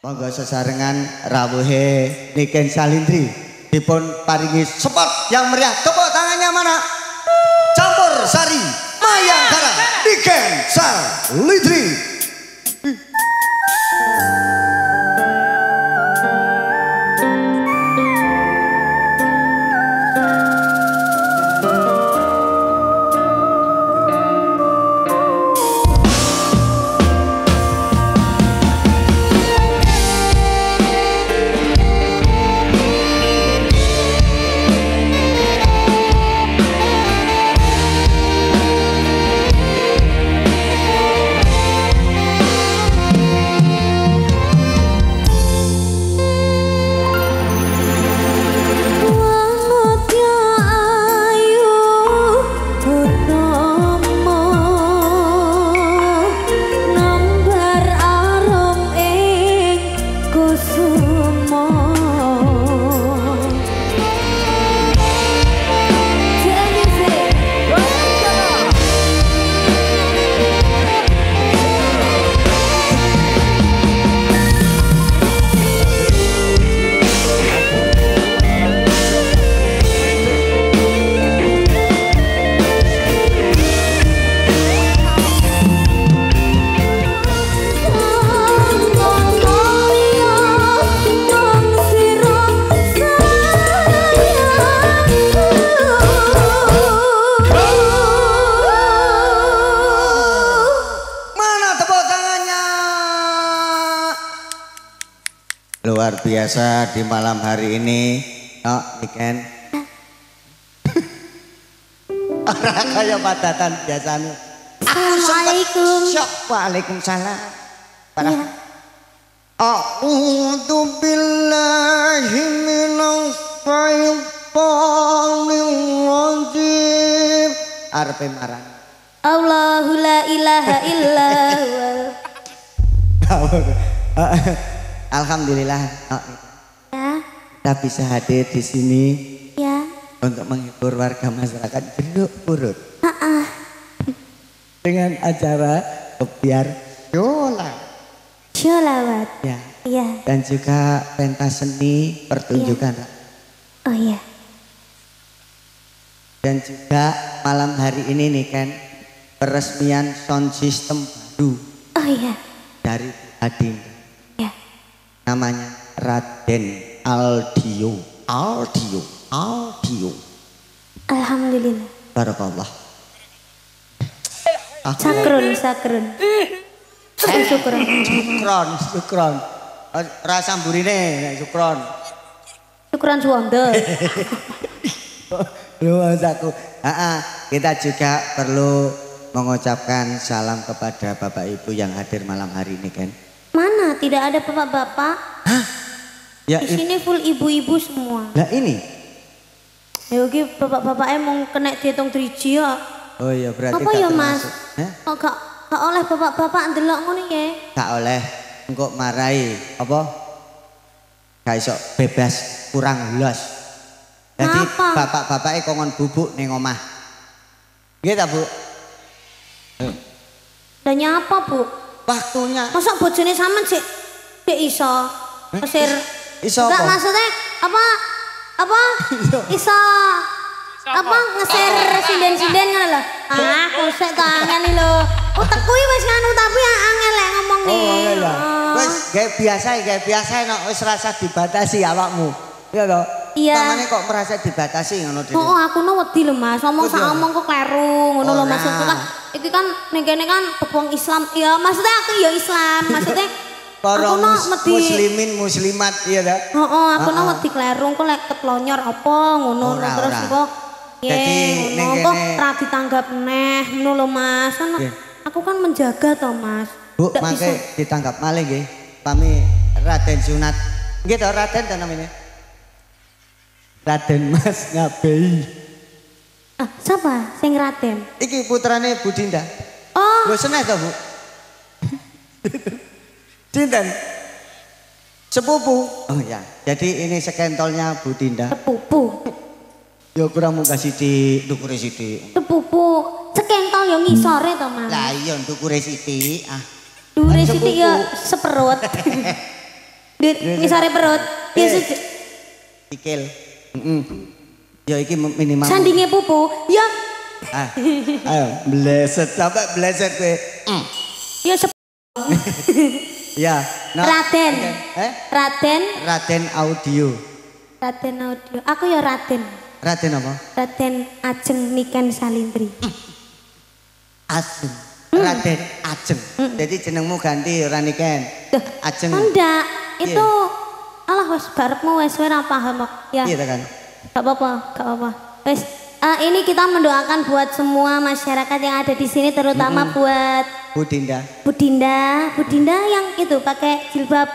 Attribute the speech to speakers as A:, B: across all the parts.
A: Monggo sesarengan rawuhe Niken Salindri dipun paringi spot yang meriah. Tepuk tangannya mana? Campur Sari Mayangkara Niken Salindri. Luar biasa di malam hari ini, Niken. Orang kaya padatan biasanya.
B: Assalamualaikum.
A: Waalaikumsalam. A'udzu billahi minasy syaithanir rajim. Arepe marang.
B: Allahu la ilaha illa huwa.
A: Alhamdulillah,
B: Ya.
A: kita bisa hadir di sini
B: Ya.
A: untuk menghibur warga masyarakat Jeruk Purut dengan acara kebiar
B: Sholawat.
A: ya,
B: Iya.
A: dan juga pentas seni pertunjukan
B: Oh iya.
A: dan juga malam hari ini nih kan peresmian sound system baru
B: Oh iya.
A: dari Adinda.
B: Ya.
A: Namanya Raden Aldio.
B: Alhamdulillah.
A: Barakallah.
B: Sakrun.
A: Syukron. Rasa burine syukron.
B: Syukuran suwanda.
A: Kita juga perlu mengucapkan salam kepada Bapak Ibu yang hadir malam hari ini kan.
B: Mana? Tidak ada bapak-bapak.
A: Hah? Ya,
B: di sini full ibu-ibu semua.
A: Lah ini.
B: Ya oke, bapak-bapak emang kena dihitung 3G ya.
A: Oh iya berarti
B: apa ya Mas?
A: Hah?
B: Gak oleh bapak-bapak ndelok ngono ya.
A: Gak oleh. Engko marai apa? Gak iso bebas kurang los. Jadi bapak-bapake kongon bubuk ning omah. Nggih ta, Bu?
B: Lah nyapa, Bu?
A: Waktunya.
B: Masa bojone sampean sik iso ngesir.
A: Iso
B: enggak
A: apa?
B: maksudnya apa? Iso apa ngesir sinden-sinden ngono lho. Ah, kosek tangan lho. Utekku iki wis nganu tapi angel lek ngomong nih.
A: Oh, iya. Wis gawe biasa nek wis rasa dibatasi awakmu. Iya toh?
B: Iya.
A: Pamane kok merasa dibatasi ngono dhewe.
B: Oh, aku no wedi lho Mas. Ngomong sak omong kok kleru ngono lho maksudku kan. Iki kan ning kene kan wong Islam. Ya maksudnya aku ya Islam. Maksudnya
A: para muslimin muslimat iya ta?
B: Heeh, aku no wedi kleru kok lek ketlonyor apa ngono terus kok.
A: Jadi ning kene
B: ra ditanggap neh ngono lho Mas. Kan aku kan menjaga toh Mas.
A: Bu, mangke ditanggap malih nggih. Pami Raden Sunat. Nggih to Raden ta namanya? Raden Mas Ngabei.
B: Ah, siapa? Sing Raden.
A: Iki putrane Bu Dinda.
B: Oh.
A: Lho seneh to, Bu? Dinten. Sepupu. Oh ya. Jadi ini skentolnya Bu Dinda.
B: Sepupu.
A: Ya kurang muka sithik, ndukure sithik.
B: Sepupu. Skentol yo ngisore to, Mas.
A: Lah iya ndukure sithik. Ah.
B: Ndukure sithik ya seperut. ngisore perut. Ya sujud.
A: Sikil. Ya iki minimal.
B: Sandinge pupu. Ya.
A: Ayo bleset sampai bleset kowe.
B: Ya
A: Ya.
B: Raden.
A: Raden Audio.
B: Raden Audio. Aku ya Raden.
A: Raden apa?
B: Raden Ajeng Niken Salindri.
A: Ajeng. Raden Ajeng. Jadi jenengmu ganti ora Niken. Ajeng.
B: Enggak, itu alah wis barepmu wis ora paham kok. Ya.
A: Iya kan?
B: Gak apa-apa. Wis ini kita mendoakan buat semua masyarakat yang ada di sini terutama buat
A: Bu Dinda.
B: Bu Dinda yang itu pakai jilbab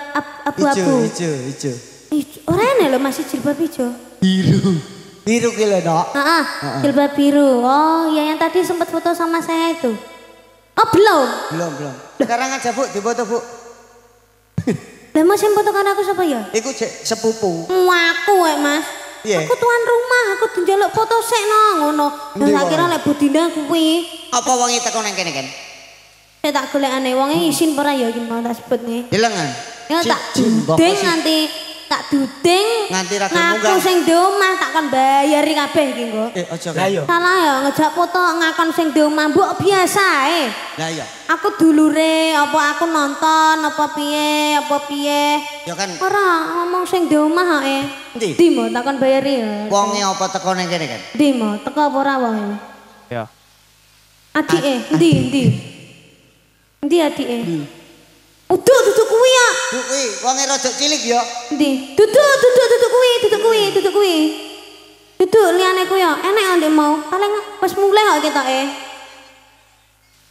B: abu-abu.
A: Hijau.
B: Orangnya loh masih jilbab hijau.
A: Biru ki lho, Dok.
B: Jilbab biru. Oh, ya yang tadi sempat foto sama saya itu. Oh, belum.
A: Sekarang aja, Bu, dipoto, Bu.
B: Lah Mas yang foto kan aku siapa ya?
A: Iku sepupu.
B: Aku Mas.
A: Yeah.
B: Aku tuan rumah, aku njaluk foto sik ngono. Lah kira lek Bu Dinda kuwi.
A: Apa wonge teko nang kene kan?
B: Saya tak golekane wonge isin ora ya iki mau tak sebutne.
A: Hilangan.
B: Ya tak duding
A: nganti ra
B: ngaku sing di omah tak kon bayari kabeh iki nggo.
A: Aja kae.
B: Salah ya ngejak foto ngakon sing di omah mbok biasa ae.
A: Lah iya.
B: Aku dulure apa aku nonton apa piye.
A: Ya kan.
B: Ora ngomong sing di omah ae.
A: Ndi
B: mo tak kon bayari ya.
A: Wonge apa teko nang kene kan?
B: Ndi mo teko apa ora wonge?
C: Ya.
B: Adike ndi adike? Duduk kuwi ya.
A: Kuwi wonge rada cilik ya.
B: Ndi? Duduk kuwi. Duduk liyane kuwi ya. Enek ndek mau. Paling wis mulai kok ketoke.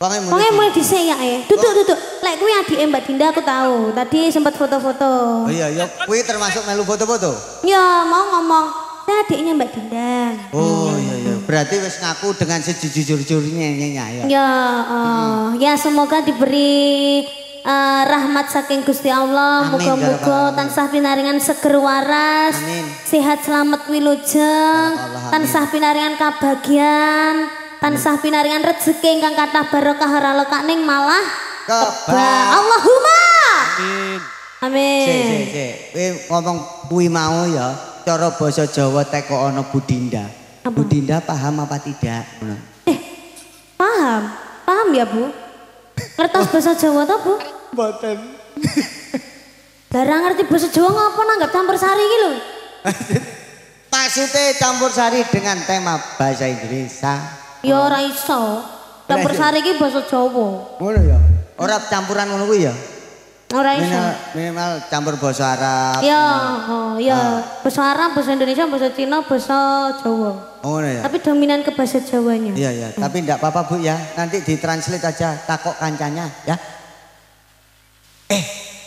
B: Wonge mulai dhisik ya Duduk. Lek kuwi adike Mbak Dinda aku tahu. Tadi sempat foto-foto.
A: Oh iya, kuwi termasuk melu foto-foto.
B: Ya, mau ngomong. Saya adiknya Mbak Dinda.
A: Oh iya. Berarti wis ngaku dengan sejujur-jujurnya ya.
B: Ya semoga diberi rahmat saking Gusti Allah. Muga-muga tansah pinaringan seger waras, sehat selamat wilujeng, tansah pinaringan kabagian, tansah pinaringan rezeki ingkang kathah barokah ora lekaning malah kebak. Allahumma amin.
A: Sik. Kowe ngomong kuwi mau ya, cara basa Jawa teko ana Bu Dinda. Bu Dinda paham apa tidak?
B: Paham ya Bu? Ngertos bahasa Jawa ta Bu?
A: Mboten.
B: Darang ngerti bahasa Jawa ngapa nanggap campur sari iki lho?
A: Maksudnya campur sari dengan tema bahasa Inggris.
B: Ya ora iso. Campur sari iki bahasa Jawa.
A: Ngono ya. Ora campuran ngono kuwi ya.
B: Ora iso.
A: Minimal campur bahasa Arab.
B: Ya, bahasa Arab, bahasa Indonesia, bahasa Cina, bahasa Jawa.
A: Ngono ya.
B: Tapi dominan ke bahasa Jawanya.
A: Iya, tapi enggak apa-apa Bu ya. Nanti ditranslate aja takok kancanya ya.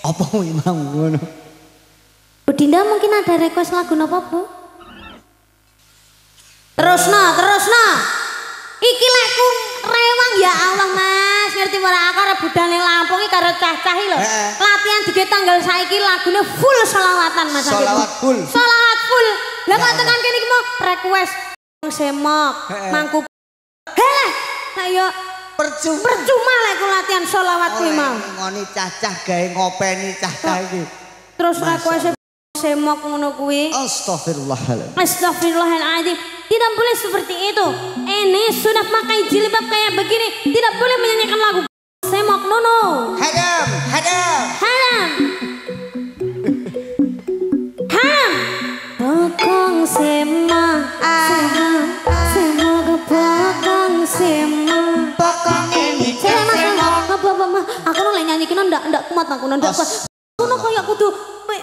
A: Apa mau ngono?
B: Bu Dinda mungkin ada request lagu apa Bu? Terusna. Iki lekku rewang ya Allah Mas. Ngerti ora aku arep budale Lampung iki karo cah-cah iki lho. Latihan dige tanggal saiki lagune full selawatan Mas.
A: Selawat full.
B: Lah kok tekan kene iki mau request semok, mangku. Heh. Ayo percuma lek ku latihan selawat kuwi mau.
A: Ngoni cah-cah gawe ngopeni cah-cah iki.
B: Terus request semok ngono kuwi. Astagfirullahaladzim. Tidak boleh seperti itu. Ini sudah pakai jilbab kayak begini. Tidak boleh menyanyikan lagu semok. No.
A: Hadam.
B: Bokong semok. Semok bokong semok.
A: Bokong ini
B: semok. Apa aku nolak nyanyikin ndak kuat aku ndak kuat. Aku kayak kudu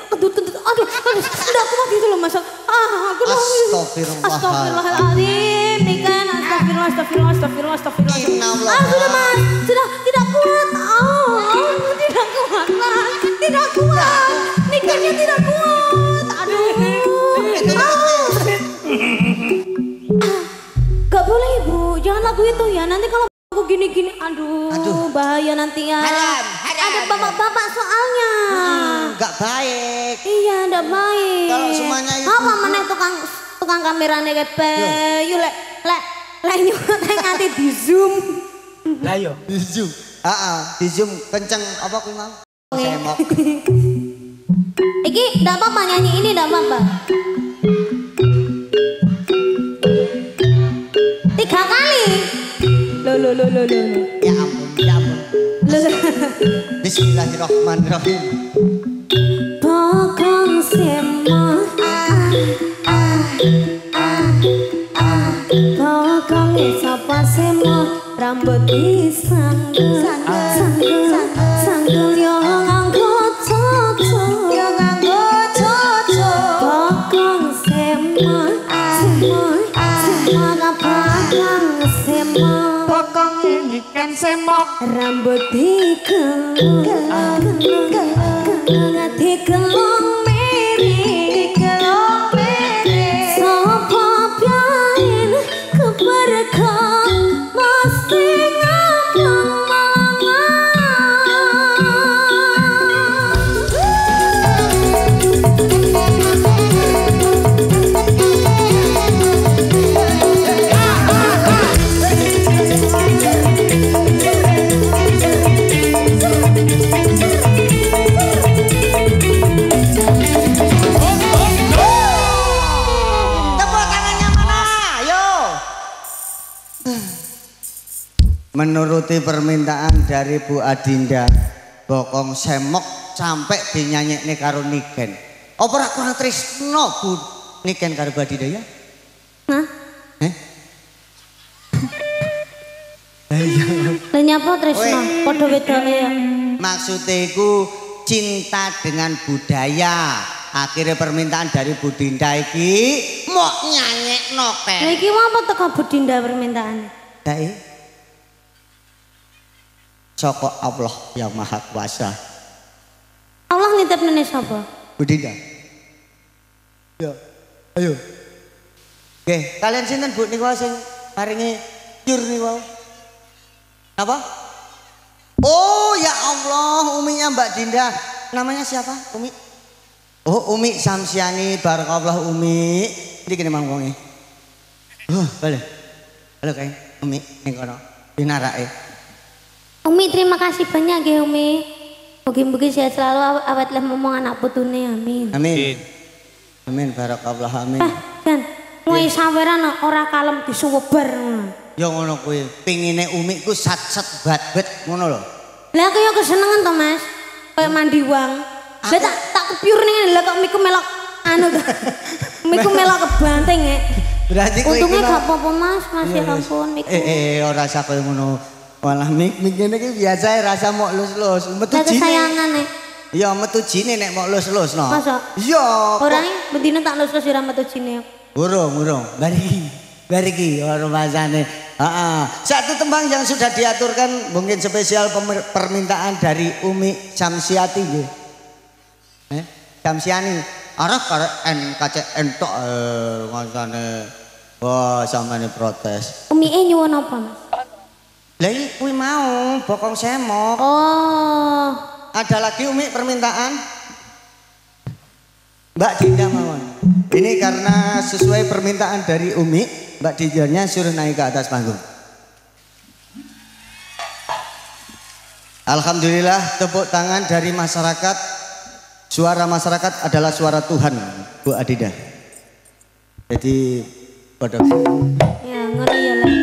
B: kedut. Aduh, ndak kuat gitu loh Mas. Aku Astagfirullahaladzim. Niken, astagfirullah. Sudah Mas, sudah tidak kuat. Tidak kuat. Nikennya tidak kuat. Aduh. Gak boleh Ibu, jangan lagu itu ya. Nanti kalau aku gini-gini, aduh bahaya nanti ya. Ada bapak-bapak soalnya.
A: Gak baik.
B: Iya, gak baik.
A: Kalau semuanya itu.
B: Apa meneh tukang kamerane kebe. Yuk lek nyuwun nganti di zoom.
C: Lah yo,
A: di zoom. Di zoom kenceng apa kuwi mau? Semok.
B: Iki ndak apa-apa nyanyi ini ndak apa-apa. 3 kali. Lo.
A: Ya ampun, ya ampun. Bismillahirrahmanirrahim.
B: Bokong semo bokong sapa semo rambut disanggul sanggul yo nganggo coco bokong semo
C: Bokong ikan semok
B: rambut digelung miring sapa piyen keberkah mesti ngabang
A: Menuruti permintaan dari Bu Adinda, bokong semok sampai dinyanyekne karo Niken. Apa ora kurang tresno Bu Niken karo Bu Adinda ya?
B: Hah? Lah nyapa tresno padha wedoke ya.
A: Maksude iku cinta dengan budaya. Akhirnya permintaan dari Bu Dinda iki mok nyanyekno
B: Lah
A: teh.
B: iki apa teko Bu Dinda permintaane?
A: Dae saka Allah yang Maha Kuasa.
B: Allah nitip nene sapa?
A: Bu Dinda. Ya, ayo. Oke, kalian sinten Bu niku sing paringi cur niku? Apa? Oh ya Allah, uminya Mbak Dinda. Namanya siapa? Umi? Oh, Umi Samsiani, barakallah Umi. Iki kene mangkonge. Boleh. Halo Kang, Umi ning kono. Dinarake.
B: Umi terima kasih banyak ya Umi. Mugi-mugi sehat selalu awet lah ngomong anak putune amin.
A: Amin. Amin barakallah amin.
B: Dan mulai saweran ora kalem disuwebar.
A: Ya ngono kuwi. Pingine Umi ku sat-sat bat-bet ngono lho.
B: Lah aku yo kesenengan to Mas. Kayak mandi wang. Lah tak kepiur ning lha kok miku melok anu to. Miku melok kebanting ya.
A: Berarti kowe
B: untungnya gak apa-apa Mas, ya ampun miku.
A: Ora usah koyo ngono. Walah mik ngene iki biasa rasa mok lus-lus. Metu jine.
B: Kesayangan nek.
A: Iya metu jine nek mok lus-lus no.
B: Masa?
A: Iya.
B: Ora bedine tak lus-lus ora metu jine.
A: Urung. Bariki ora masane. Heeh. Satu tembang yang sudah diaturkan mungkin spesial permintaan dari Umi Samsiati nggih. Samsiani. Arep karo NKCN tok masane. Wah, sampeyan protes.
B: Umi nyuwun apa Mas?
A: Lah iki kuwi mau bokong semok.
B: Oh.
A: Ada lagi Umi permintaan? Mbak Dinda mawon. Ini karena sesuai permintaan dari Umi, Mbak Dindanya suruh naik ke atas panggung. Alhamdulillah tepuk tangan dari masyarakat. Suara masyarakat adalah suara Tuhan, Bu Adinda. Jadi pada
B: Ya ngeri ya lah.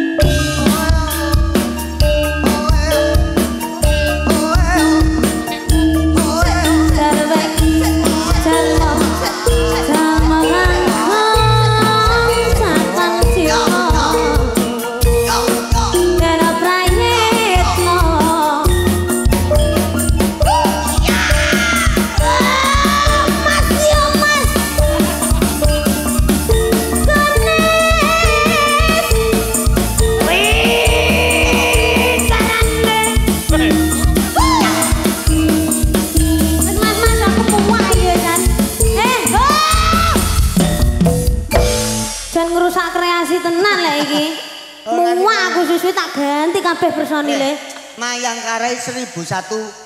B: Tak ganti kabeh personile.
A: Mayang Karai 1001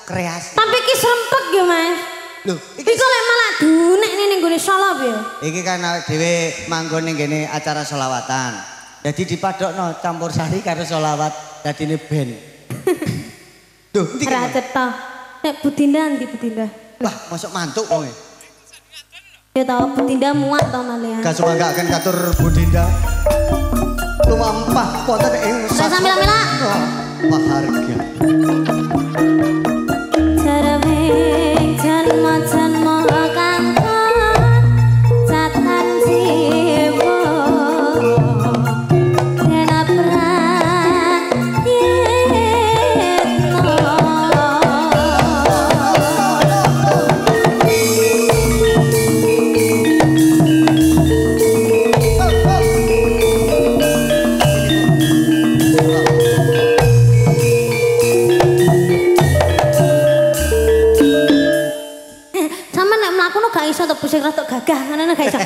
A: kreasi.
B: Tapi iki serempet ya Mas.
A: Lho,
B: iki lek malah dunek ning nggone Solo ya.
A: Iki kan awake dhewe manggon ning kene acara selawatan. Jadi dipadokno campur sari karo selawat dadine band. Duh, ndi
B: ora cetha. Nek Budinda ndi Budinda?
A: Wah, mosok mantuk kowe.
B: Ya tau Budinda muat to malian.
A: Gak cuma gak akan katur Budinda. Tumampah wonten ing
B: Samila-mila.
A: Maharga.
B: Jareming janma-janma kangkon catan jiwa dena iso to pusing rada gagah ngono gak iso.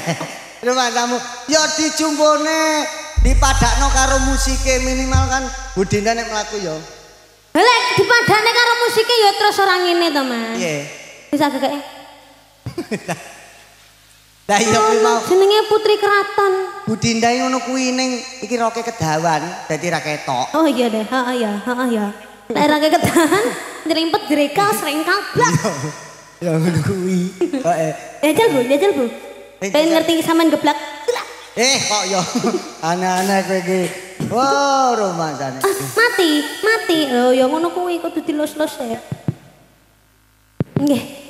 A: Rumah tamu ya dijumbone dipadakno karo musike minimal kan Budinda nek mlaku ya.
B: Lek dipadakne karo musike ya terus ora ngene to, Mas.
A: Piye?
B: Bisa gagake.
A: Lah iya kuwi mau
B: jenenge Putri Keraton.
A: Budinda ngono kuwi ning iki roke kedawan dadi ra ketok.
B: Oh iya deh, heeh ya. Lek roke kedawan nyerimpet greka srengkang blak.
A: Ya ngono kuwi.
B: Jajal Bu. Pengen ngerti sampean geblak.
A: Kok yo aneh-aneh kowe iki. Oh, romansane.
B: Mati. Oh, ya ngono kuwi kudu dilus-lus ya. Nggih.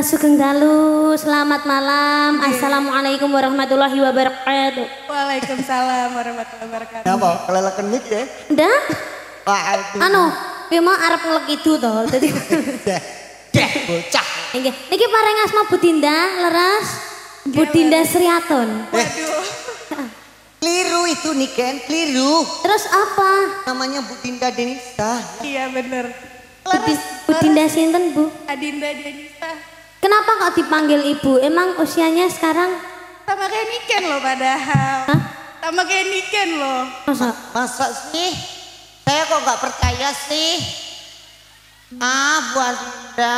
B: Sugeng dalu, selamat malam. Assalamualaikum warahmatullahi wabarakatuh.
C: Waalaikumsalam warahmatullahi wabarakatuh.
A: Apa? Keleleken mik ya?
B: Ndah?
A: Waduh.
B: Anu, piye mau arep ngelek itu to. Dadi
A: bocah.
B: Nggih, niki paring asma Budinda leres. Budinda Sriaton.
C: Waduh.
A: Keliru itu Niken, keliru.
B: Terus apa?
A: Namanya Budinda Denisa.
C: Iya bener.
B: Budinda sinten, Bu?
C: Adinda Denisa.
B: Kenapa kok dipanggil Ibu? Emang usianya sekarang
C: Sama kayak Niken loh padahal.
B: Hah?
C: Sama kayak Niken loh.
A: Masa sih? Saya kok gak percaya sih? Bu Adinda.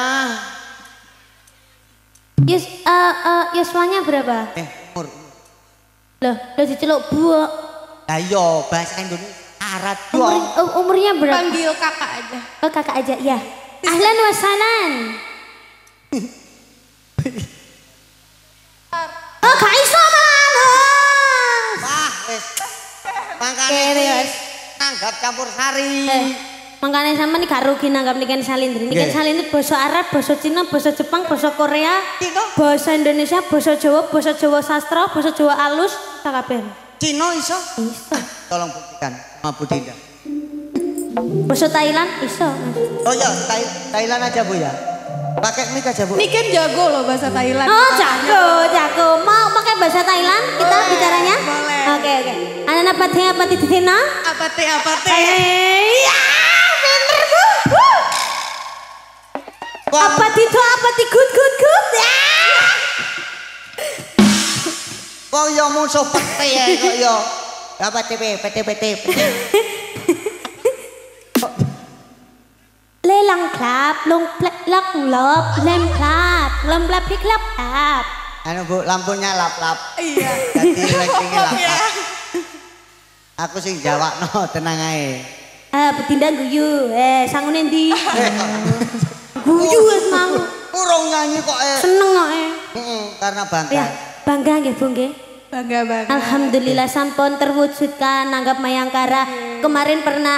B: Yuswanya berapa?
A: Umur.
B: Loh, udah diceluk Bu.
A: Ayo, bahasa Indonesia. Arat dong.
B: Umurnya berapa?
C: Panggil kakak aja.
B: Oh, kakak aja, ya. Ahlan wa sahlan. Oh, gak iso Mas.
A: Wah, wis. Mangkane
B: Kere, wis.
A: nanggap campur sari.
B: Makanya sama nih gak rugi nanggap Niken Salindri. Niken Salindri bahasa Arab, bahasa Cina, bahasa Jepang, bahasa Korea, bahasa Indonesia, bahasa Jawa sastra, bahasa Jawa alus, sakabeh.
A: Cino iso?
B: Iso.
A: Tolong buktikan sama Budinda.
B: Bahasa Thailand iso.
A: Oh ya, Thailand aja Bu ya. Pakai mic aja Bu.
C: Niken jago loh bahasa Thailand.
B: Oh, jago. Mau pakai bahasa Thailand kita
C: Boleh,
B: bicaranya?
C: boleh.
B: Oke. Anak apa titina?
C: Apa teh?
B: Iya, bener Bu. Apa ti good. Ya.
A: Wong yo musuh pete ya kok yo. Apa PT.
B: Lelang klap, long lak lop, lem klap, lem klap di klap klap.
A: Anu Bu, lampunya lap-lap.
C: Iya.
A: Jadi lightingnya
C: Ya.
A: lap-lap. Aku sing jawabno tenang ae.
B: Budinda guyu, sangune ndi? Guyu wis mau.
A: Urung nyanyi kok
B: Seneng kok
A: karena bangga.
B: Ya, bangga nggih Bu nggih.
C: Bangga banget.
B: Alhamdulillah sampun terwujudkan nanggap Mayangkara. Kemarin pernah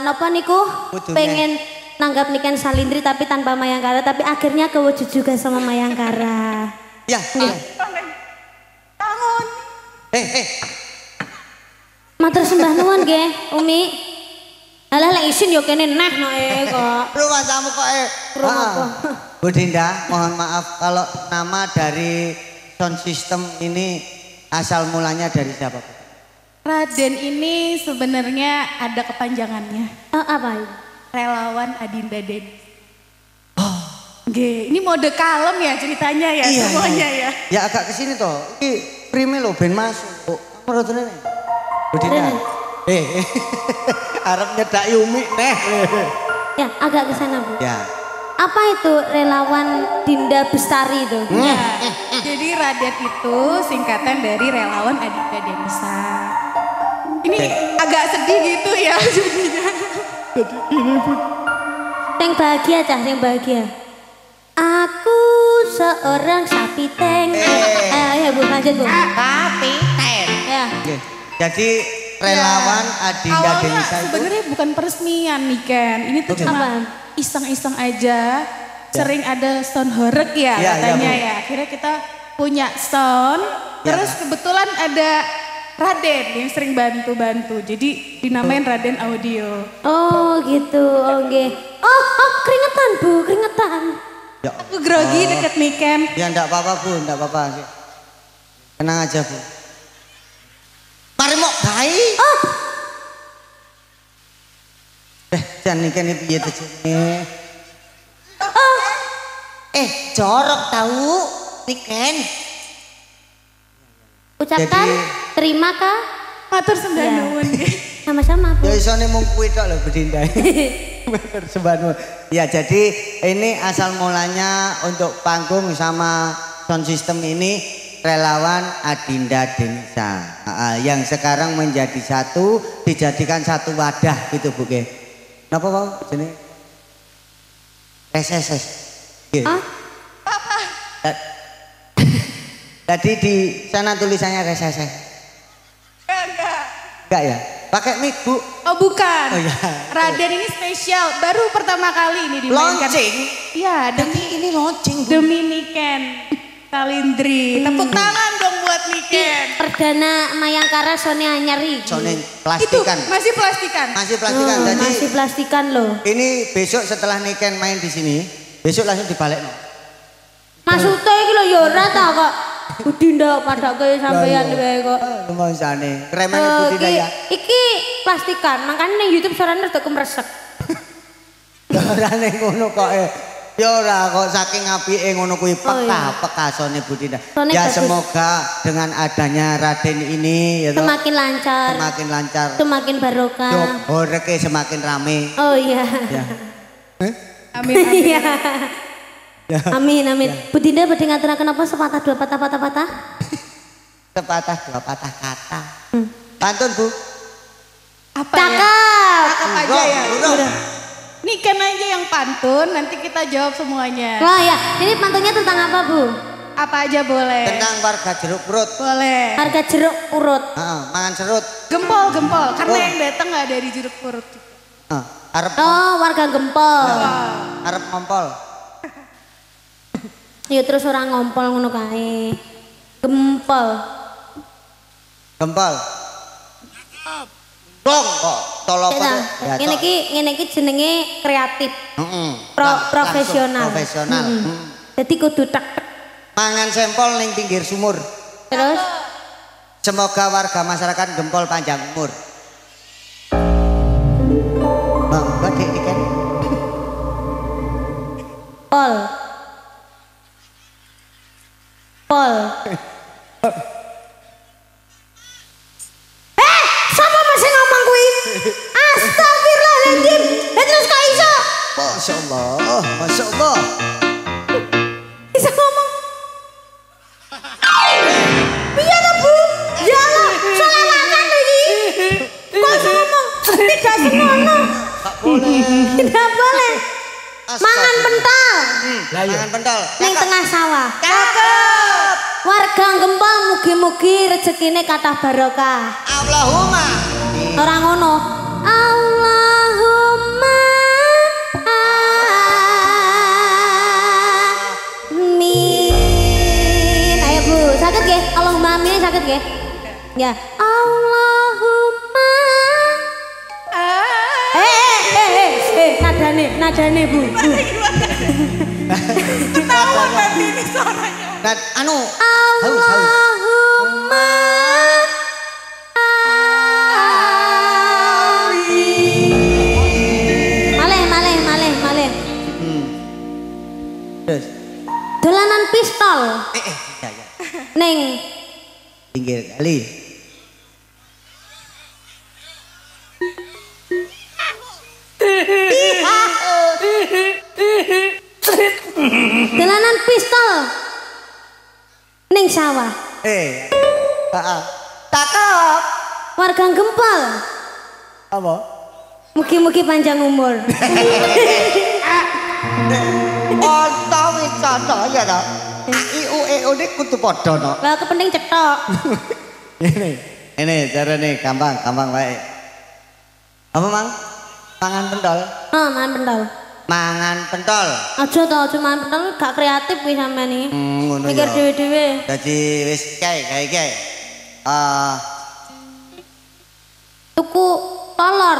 B: napa niku
A: Wujudnya.
B: pengen nanggap Niken Salindri tapi tanpa Mayangkara, tapi akhirnya kewujud juga sama Mayangkara.
A: Ya.
C: Tangon.
B: Matur sembah nuwun nggih, Umi. Alah lek isin yo kene nah kok.
A: Rumah tamu kok
B: Rumah apa?
A: Budinda, mohon maaf kalau nama dari sound system ini asal mulanya dari siapa?
C: Raden ini sebenarnya ada kepanjangannya.
B: Apa itu?
C: Relawan Adinda Denisa. Oke, ini mode kalem ya ceritanya ya semuanya ya.
A: Ya agak kesini toh. Ini prime lo ben masuk. Menurut ini. Budinda. Arep nyedak Yumi neh.
B: Ya, agak ke sana, Bu.
A: Ya.
B: Apa itu relawan Dinda Bestari itu?
C: Ya, jadi Raden itu singkatan dari relawan Adinda Denisa. Ini agak sedih gitu ya jadinya.
B: Yang bahagia cah, yang bahagia. Aku seorang sapiteng. Ya Bu, lanjut Bu.
D: Kapiten.
B: Ya.
A: Oke. Jadi relawan Adinda
C: Awalnya
A: Denisa itu
C: sebenarnya bukan peresmian nih Ken. Ini tuh
A: Oke.
C: cuma iseng-iseng aja. Sering ada sound horeg ya
A: Ya,
C: katanya
A: Bu.
C: ya. Akhirnya kita punya sound.
A: Ya.
C: Terus kebetulan ada Raden yang sering bantu-bantu. Jadi dinamain Raden Audio.
B: Oh gitu, oke. Oh, keringetan Bu, keringetan.
A: ya.
C: Aku grogi deket nih Ken.
A: Ya enggak apa-apa Bu, enggak apa-apa. Tenang aja Bu. Mari mok baik.
B: Oh,
A: Jan iki kene piye to jenenge?
D: Jorok tahu, Niken.
B: ucapkan
A: Jadi-
B: terima Kak.
C: Matur sembah
B: Ya.
C: nuwun.
B: Sama-sama Bu.
A: Ya isone mung kuwi tok lho Bedinda. Persembahan. Ya jadi ini asal mulanya untuk panggung sama sound system ini relawan Adinda Denisa. Yang sekarang menjadi satu, dijadikan satu wadah gitu Bu Ge. Napa Pak? Jenenge SSS. Nggih.
B: Ah,
A: Tadi di sana tulisannya SSS. Enggak ya? Pakai mic Bu.
C: Oh bukan.
A: Oh, iya.
C: Raden ini spesial. Baru pertama kali ini dimainkan.
A: Launching.
C: Iya,
A: Tapi ini launching Bu.
C: demi Niken Salindri. Tepuk tangan dong buat Niken.
B: perdana Mayangkara Sone anyar iki.
A: Soalnya
C: Itu
A: plastikan.
C: masih plastikan.
A: Masih plastikan.
B: Oh,
A: Jadi
B: masih plastikan loh.
A: ini besok setelah Niken main di sini, besok langsung dibalik no.
B: Maksudnya iki lho ya ora ta kok. Budinda padake sampeyan wae kok.
A: Lumangsane. Kremen
B: Eh,
A: Budinda ya.
B: iki plastikan, makanya ning YouTube suaranya rada kemresek.
A: Ora ning ngono kok. Ya ora kok saking apike ngono kuwi
B: iya.
A: pekasone Budinda.
B: Sone
A: Ya
B: bagus.
A: semoga dengan adanya Raden ini ya toh,
B: Semakin lancar,
A: semakin lancar.
B: semakin barokah.
A: Yo horeke semakin rame.
B: Oh iya.
A: Ya.
C: Amin, amin.
B: Iya. Amin amin. Budinda badhe ngaturaken apa sepatah dua patah.
A: Sepatah dua patah kata. Pantun Bu.
C: Apa ya?
B: Cakep.
C: Cakep aja ya.
A: Burung.
C: Niken aja yang pantun, nanti kita jawab semuanya.
B: Wah ya, ini pantunnya tentang apa Bu?
C: Apa aja boleh.
A: Tentang warga jeruk perut.
C: Boleh.
B: Harga jeruk urut.
A: Heeh, mangan serut.
C: Gempol, karena
A: Oh.
C: yang datang nggak dari jeruk purut.
A: Arep
B: Oh, warga gempol.
A: arep ngompol.
B: Ya terus orang ngompol ngono kae. Gempol.
A: Gempol. Dong kok tolopan.
B: Ngene iki jenenge kreatif,
A: Heeh.
B: profesional.
A: Profesional.
B: Jadi kudu tek.
A: Mangan sempol ning pinggir sumur.
B: Terus
A: Semoga warga masyarakat Gempol panjang umur. Bang, gede iki kan.
B: pol. Siapa masih ngomong kuwi? Astagfirullahaladzim. Lah terus kok iso?
A: Masya Allah, Masya Allah.
B: Bisa ngomong. Piye to, Bu? Ya Allah, selawatan iki. Kok iso ngomong? Tidak semono.
A: Tak boleh.
B: Tidak boleh. Mangan pentol
A: Mangan pentol.
B: ning tengah sawah.
A: Cakep.
B: Warga Gempol mugi-mugi rezekine kathah barokah.
A: Allahumma.
B: Ora ngono. Allahumma amin. Ayo Bu, sakit nggih? Allahumma amin sakit nggih? Ya. Allahumma. Nadane Bu.
C: Ketahuan nanti ini suaranya.
A: Nah, anu. Haus, haus.
B: Allahumma amin. Malih.
A: Terus.
B: Dolanan pistol
A: Ya, ya.
B: ning
A: Pinggir kali.
B: dolanan pistol ning sawah.
A: Cakep.
B: Warga Gempol
A: Apa?
B: mugi-mugi panjang umur.
A: Onto wis to ya to. IU ini kudu padha no.
B: Lah kepenting cetok.
A: Ini carane gampang wae. Apa Mang? Mangan pentol.
B: Oh, mangan pentol.
A: Mangan pentol.
B: Aja mangan pentol gak kreatif kuwi sampean iki.
A: Ngono ya.
B: Mikir dhewe-dhewe.
A: Dadi wis kae.
B: Tuku kolor.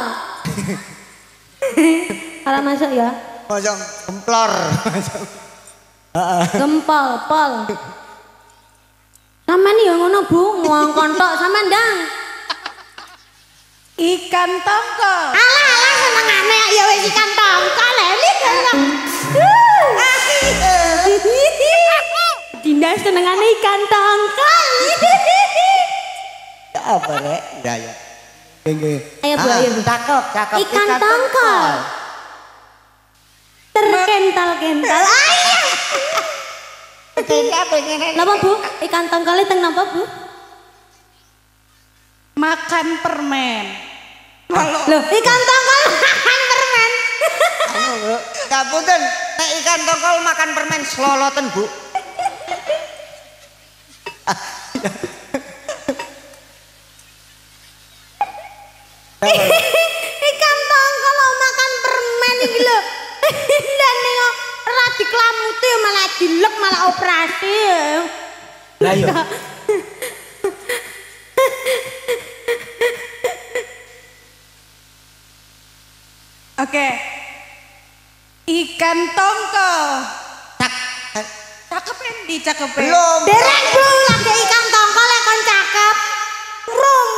B: Kalau masuk ya.
A: Masuk gemplor.
B: Gempol, pol. Sampean ya ngono Bu, ngongkon tok sampean ndang.
C: Ikan tongkol.
B: Alah senengane ya wis ikan tongkol lho. Dinda senengane ikan tongkol.
A: Ya apa rek? Ya. Nggih.
B: Ayo Bu, ayo Bu.
D: Cakep.
B: Ikan tongkol. Terkental-kental. Ayo.
D: Tidak pengen.
B: Napa Bu? Ikan tongkol teng napa Bu?
C: Makan permen.
B: Loh, ikan tongkol makan permen.
A: Ngapunten, nek ikan tongkol makan permen sloloten, Bu.
B: Ikan tongkol makan permen iki lho. Dan ning ora diklamuti malah dilek malah operasi.
A: Lah yo.
C: Oke. Ikan tongkol. Cakep endi cakep.
A: Belum.
B: Dereng Bu, lagi ikan tongkol ya kon cakep. Rung.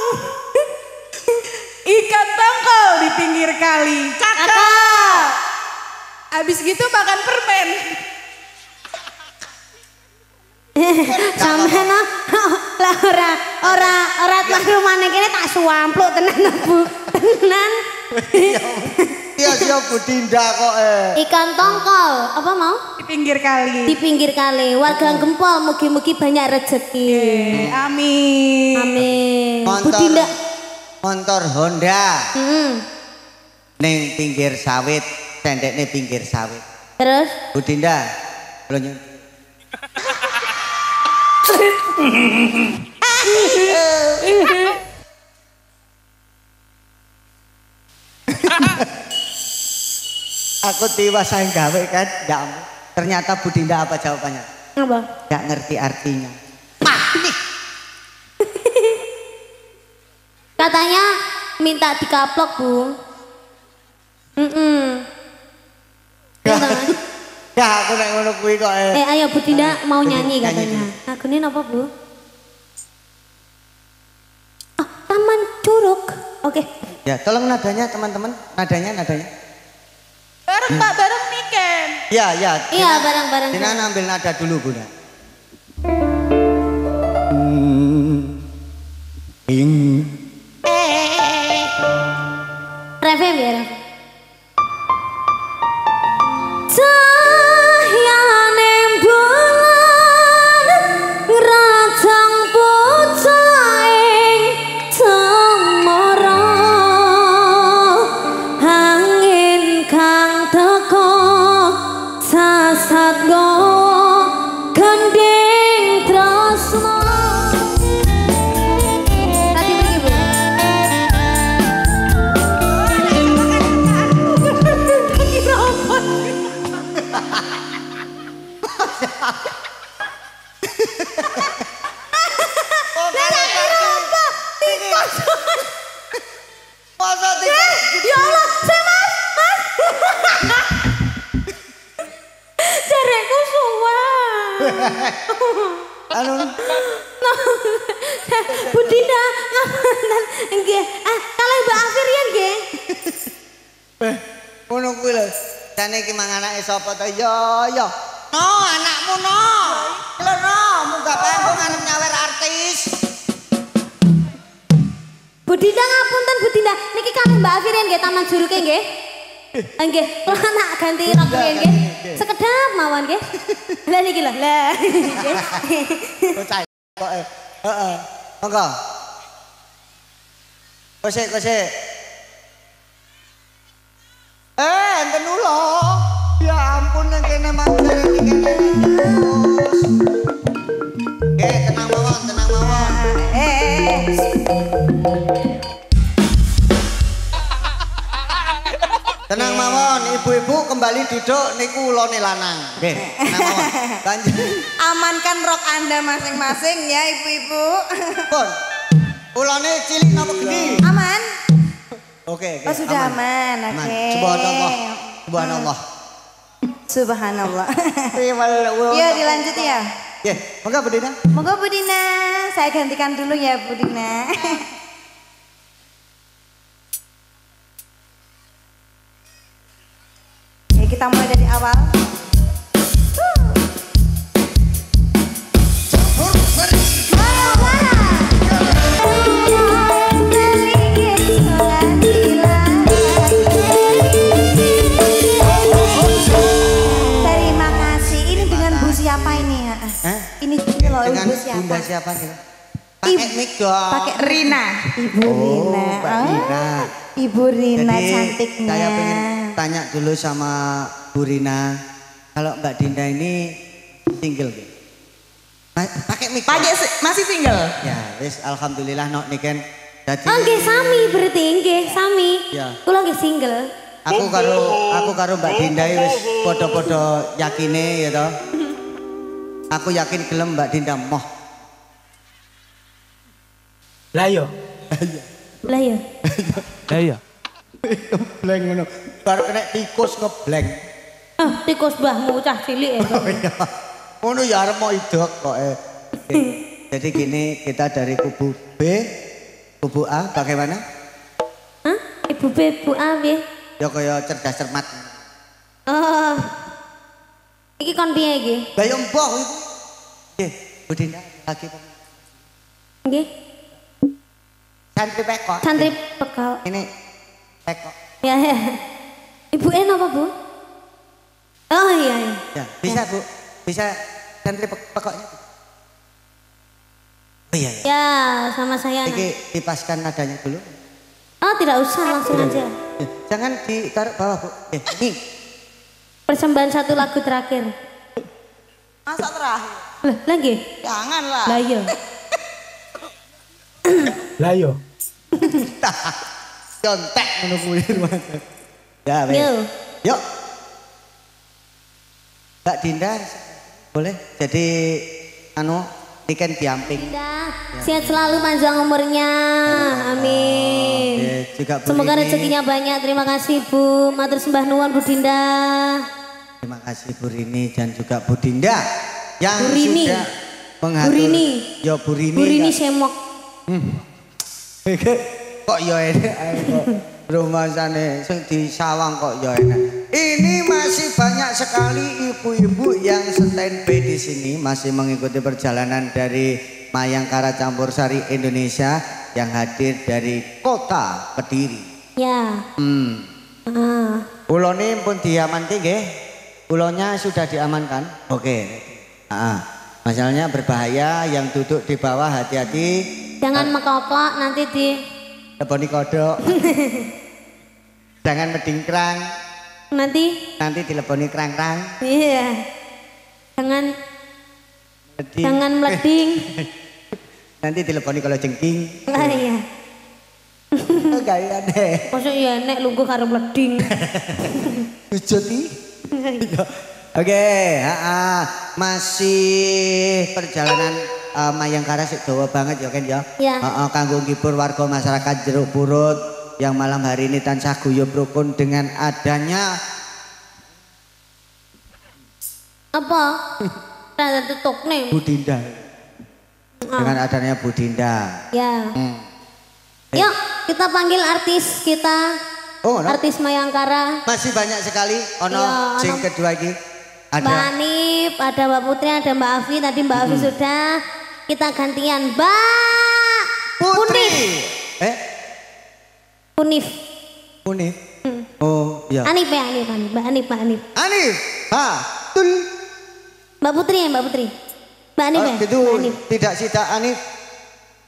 C: Ikan tongkol di pinggir kali.
B: Cakep.
C: Abis gitu makan permen.
B: Sampeyan lah ora maklumane kene tak suampluk tenan Bu. Tenan.
A: Iya siap Bu Dinda kok
B: Ikan tongkol, apa mau?
C: Di pinggir kali.
B: Di pinggir kali, warga Gempol mugi-mugi banyak rezeki.
C: Amin.
B: Amin. Bu
A: Motor.
B: Dinda.
A: Motor Honda
B: Heeh.
A: ning pinggir sawit, tendekne pinggir sawit.
B: Terus
A: Bu Dinda, kula nyuwun. Aku tiwas gawe kan, ya ampun. Ternyata Bu Dinda apa jawabannya?
B: apa?
A: Gak ngerti artinya.
B: Katanya minta dikaplok, Bu.
A: Ya aku nek ngono kuwi kok
B: Ayo Bu Dinda mau nyanyi katanya. Lagune napa, Bu? Ah, Taman Curug. Oke.
A: Ya, tolong nadanya teman-teman, nadanya.
C: Bareng Pak, bareng Niken.
A: Ya.
B: Iya, bareng-bareng.
A: Dina ambil nada dulu, Bunda.
B: Refem ya, Refem. Cahyane bulan ngrajang pucaing cemara angin kang teko sasat gowo gending tresno. Tadi pergi Bu.
A: Masa tikus?
B: Ya Allah, saya mas. Jarekku suwan.
A: Anu,
B: Bu Dinda, ngapunten nggih. Kalih Mbak Afirian nggih.
A: ngono kuwi lho. Jane iki mang anake sapa to? Ya. No, anakmu no. Lho no, munggah panggung arep nyawer artis.
B: Bu Dinda ngapunten Bu Dinda, niki kalih Mbak Afirian nggih Taman Juruke nggih. Nggih, kula nak ganti rok nggih. Sekedap mawon nggih. Lah niki lho. Lah.
A: Bocah kok heeh. Monggo. Kosek. Enten ulo. Ya ampun nang kene mau dari kene terus. Oke, tenang mawon, tenang mawon. Tenang mawon, ibu-ibu kembali duduk niku ulone lanang. Nggih, tenang mawon. Lanjut.
C: Amankan rok Anda masing-masing ya ibu-ibu.
A: Pun. Ulone cilik napa gede?
C: Aman?
A: Oke,
C: Oh sudah aman, oke.
A: Subhanallah. Subhanallah.
C: Subhanallah. Yuk dilanjut ya.
A: Nggih, monggo Bu Dina.
C: Monggo Bu Dina, saya gantikan dulu ya Bu Dina. Oke, kita mulai dari awal. Terima kasih. Ini dengan Bu siapa ini ya?
A: Hah?
C: Ini loh
A: Dengan
C: Ibu siapa?
A: Bunda siapa sih? Pakai mic dong.
C: Pakai Rina. Ibu Rina.
A: Mbak Rina.
C: Ibu Rina
A: Jadi,
C: cantiknya.
A: saya pengen tanya dulu sama Bu Rina. Kalau Mbak Dinda ini single gitu? Pakai mic.
C: Masih single?
A: Ya, wis alhamdulillah nok niken. Dadi
B: Oh nggih sami berarti nggih sami.
A: Ya.
B: Kula nggih single.
A: aku karo Mbak Dinda wis padha-padha yakine ya toh. Aku yakin gelem Mbak Dinda moh.
E: Lah yo.
B: Lah ya.
E: Lah yo.
A: Ngebleng ngono. Baru kena tikus ngebleng.
B: Ah, tikus mbahmu cah cilik ya.
A: Ngono ya arep mau idok kok. Jadi gini, kita dari kubu B, kubu A bagaimana?
B: Hah? Ibu B, Bu A nggih.
A: Ya kaya cerdas cermat.
B: Oh. Iki kon piye iki?
A: Lah yo mbok iku. Nggih, Bu Dinda lagi
B: Nggih.
A: santri pekok.
B: Santri pekal.
A: Ini pekok.
B: Ya ya. Ibu E napa, Bu? Oh iya iya.
A: Ya, bisa Bu. Bisa santri pekoknya. Oh iya ya.
B: Ya, sama saya.
A: Iki dipaskan nadanya dulu.
B: Oh, tidak usah langsung aja.
A: Jangan ditaruh bawah Bu. Nih.
B: Persembahan satu lagu terakhir.
C: Masa terakhir?
B: Lah, lagi?
C: Janganlah.
B: Lah iya.
E: Lah yo.
A: Contek ngono kuwi. Ya, wes.
B: Yo.
A: Yuk. Mbak Dinda boleh jadi niken diamping.
B: Dinda, sehat selalu panjang umurnya. Amin.
A: Ya, juga Bu
B: Semoga
A: Rini.
B: rezekinya banyak. Terima kasih Bu. Matur sembah nuwun Bu Dinda.
A: Terima kasih Bu Rini dan juga Bu Dinda yang
B: Bu Rini.
A: sudah mengatur.
B: Bu Rini.
A: Ya Bu Rini.
B: Bu Rini
A: ya.
B: semok.
A: Kok ya enak ae kok. Rumah sana sing di sawang kok ya enak. Ini masih banyak sekali ibu-ibu yang standby di sini masih mengikuti perjalanan dari Mayangkara Campur Sari Indonesia yang hadir dari kota Kediri.
B: Ya. Ah.
A: Ulone pun diamankan nggih. Ulonya sudah diamankan. Oke. Masalahnya berbahaya, yang duduk di bawah hati-hati.
B: Jangan mekokok nanti di
A: Leboni kodok. Jangan medingkrang. Nanti dileboni krang-krang.
B: Iya. Jangan
A: Meding.
B: jangan meleding.
A: Nanti dileboni kalau jengking.
B: Lah iya.
A: Gaya deh.
B: Masa iya nek lungguh karo meleding.
A: Ujuti. Oke, masih perjalanan Mayangkara sik dawa banget ya Ken ya.
B: Ya.
A: Kanggo ngibur warga masyarakat Jeruk Purut yang malam hari ini tansah guyub rukun dengan adanya
B: Apa? Rada tutuk nih.
A: Bu Dinda. Dengan adanya Bu Dinda.
B: Ya. Yuk, kita panggil artis kita.
A: Oh, no.
B: Artis Mayangkara.
A: Masih banyak sekali. Ono
B: Iya,
A: sing
B: ono.
A: kedua iki.
B: Mbak
A: Ada
B: Anip, ada Mbak Putri, ada Mbak Afi. Tadi Mbak Afi sudah. Kita gantian Mbak
A: Putri.
B: Unif.
A: Unif. Oh, iya.
B: Anip ya, Anip. Mbak Anip, Mbak Anip.
A: Anif. Tul.
B: Mbak Putri ya, Mbak Putri. Mbak Anip ya?
A: Itu
B: Mbak Anip.
A: tidak Sita Anif.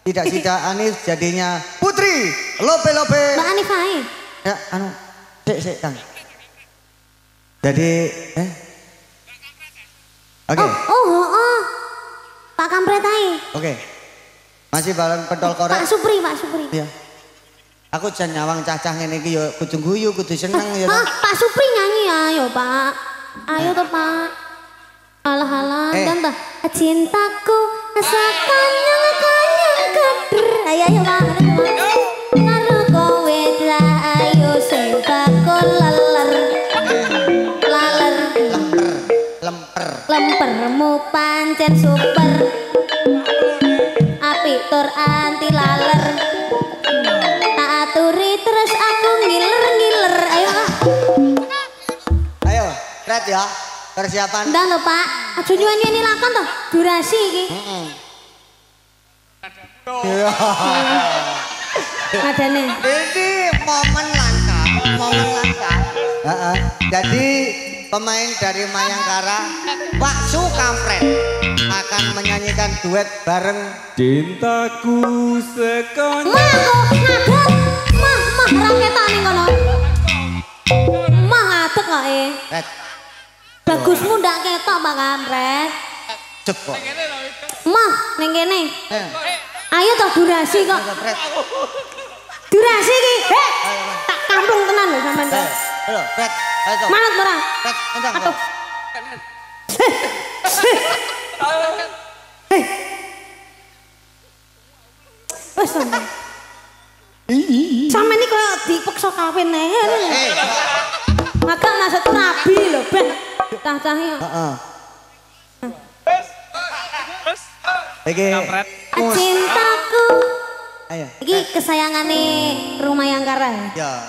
A: Tidak Sita Anif jadinya Putri. Lope.
B: Mbak Anif aja.
A: Ya, sik Kang. Jadi, Oke.
B: Oh. Pak Kampret ae.
A: Oke. Masih bareng pentol korek.
B: Pak Supri.
A: Iya. Aku jan nyawang cacah ngene iki ya kudu guyu, kudu seneng ya.
B: Pak Supri nyanyi ayo, Pak. Ayo toh, Pak. Alah dan toh cintaku sekonyong keder. Ayo, Pak. Karo kowe ayo sing bakul leler. Lempermu pancen super. Apik tur anti laler. Tak aturi terus aku ngiler. Ayo,
A: Red ya. Persiapan.
B: Ndak lho, Pak. Aja nyanyi lakon toh, durasi iki.
A: Iya.
B: Adane.
A: Ini momen langka. Heeh. Jadi pemain dari Mayangkara, Pak Su Kampret akan menyanyikan duet bareng
F: Cintaku sekonyong.
B: Ngaget. Mah raketane kono. Mah ngadeg kok
A: Red.
B: Bagusmu ndak ketok Pak Kampret.
A: Cek kok.
B: Mah ning kene. Ayo toh durasi kok.
A: Red.
B: Durasi iki. Tak kampung tenan lho sampean.
A: Halo, Red. Ayo toh.
B: Manut ora?
A: Red, kencang.
B: Atuh. Wes sampean. Sampeyan iki koyo dipaksa kawin ae. Maka maksud rabi lho, Ben. Cah-cahe.
A: Heeh. Iki
B: Cintaku.
A: Ayo.
B: Iki kesayangane Rumah Yangkara.
A: Ya.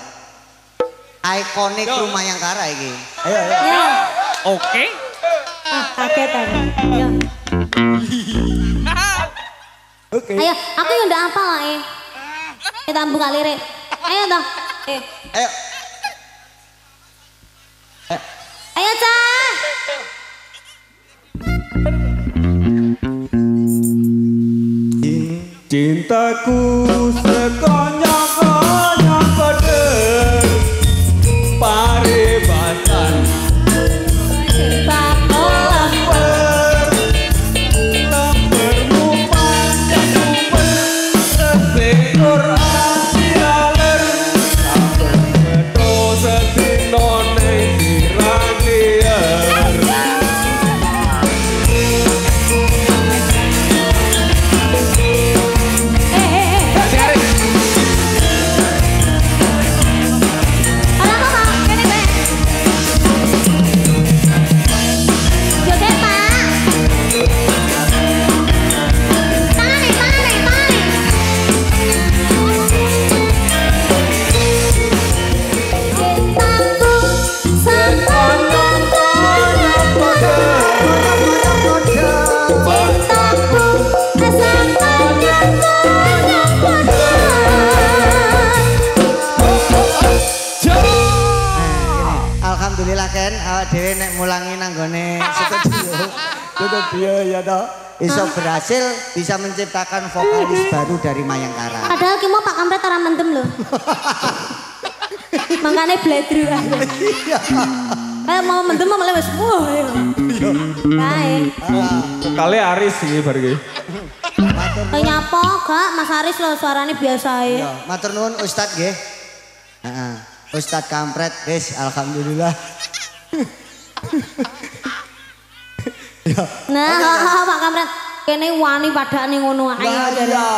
A: Ikonik Rumah Yangkara iki. Ayo.
B: Ya.
F: Oke.
B: Kaget aku. Ya.
A: Oke.
B: Ayo, aku yang ndak apa lah Kita buka lirik. Ayo toh.
A: Ayo.
B: Ayo, Cah.
F: Cintaku sekonyong keder paribasan
B: Bakolah.
F: lempermu panjang super seekor anti laler sampai medo sedino ning sirah liar.
A: Alhamdulillah Ken, awak dhewe nek mulangi nanggone studio ya toh. Iso berhasil bisa menciptakan vokalis baru dari Mayangkara.
B: Padahal ki mau Pak Kampret ora mendem lho. Mangkane bledru aja. Kayak mau mendem malah wis wah ya. Kae.
F: Vokale Aris iki bar iki.
B: Kayak nyapa gak Mas Aris lho suarane biasa ae.
A: Yo, matur nuwun Ustad nggih. Heeh. Ustad Kampret wis alhamdulillah.
B: Nah, Pak Kampret kene wani padakne ngono ae.
A: Iya,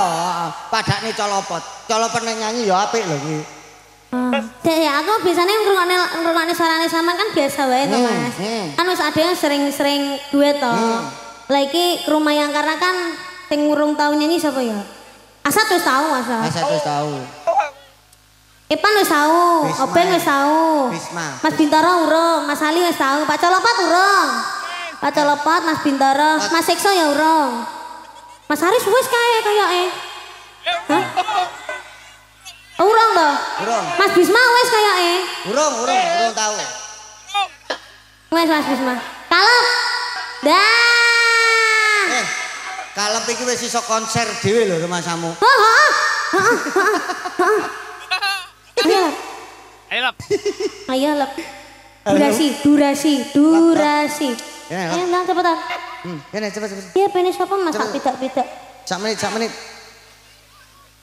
A: padakne colopot. Colopot nek nyanyi ya apik lho iki.
B: Dek ya aku biasanya ngrungokne suarane sampean kan biasa wae to Mas. Kan wis ada yang sering-sering duet to. Lah iki Rumah Yangkara kan sing urung tau nyanyi sapa ya? Asat wis tau Asat.
A: Asat wis tau.
B: Ipan wis tau,
A: Bisma.
B: Oben wis tau.
A: Bisma.
B: Mas Bintoro urung, Mas Ali wis tau, Pak Colopot urung. Pak Colopot, Mas Bintoro, Mas Sekso ya urung. Mas Aris wis kayake. Hah? Urung toh?
A: Urung.
B: Mas Bisma wis kayake.
A: Urung tau.
B: Wes Mas Bisma. Kalep. Dah.
A: Kalep iki wis iso konser dhewe lho rumasamu.
B: Ayo.
F: Ayo lap.
B: Ayo lep. Durasi. Ayo nang cepetan.
A: Kene cepet.
B: Iya penis apa mas tak pidak-pidak.
A: Sak menit.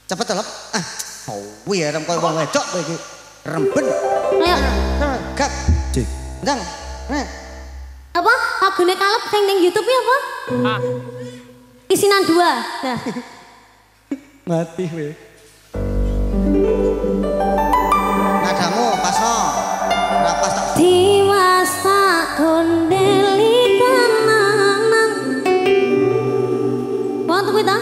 A: Cepet to, Lep. Ah, wih arep koyo wong wedok kowe iki. Remben.
B: Ayo.
A: Gap. Ndang.
B: Apa? Lagune kalep sing ning YouTube apa? Isinan 2. Nah.
A: Mati kowe. Nadamu pasno. Ora pas tak
B: Diwasa kondeli tenanan. Wonten kuwi ta?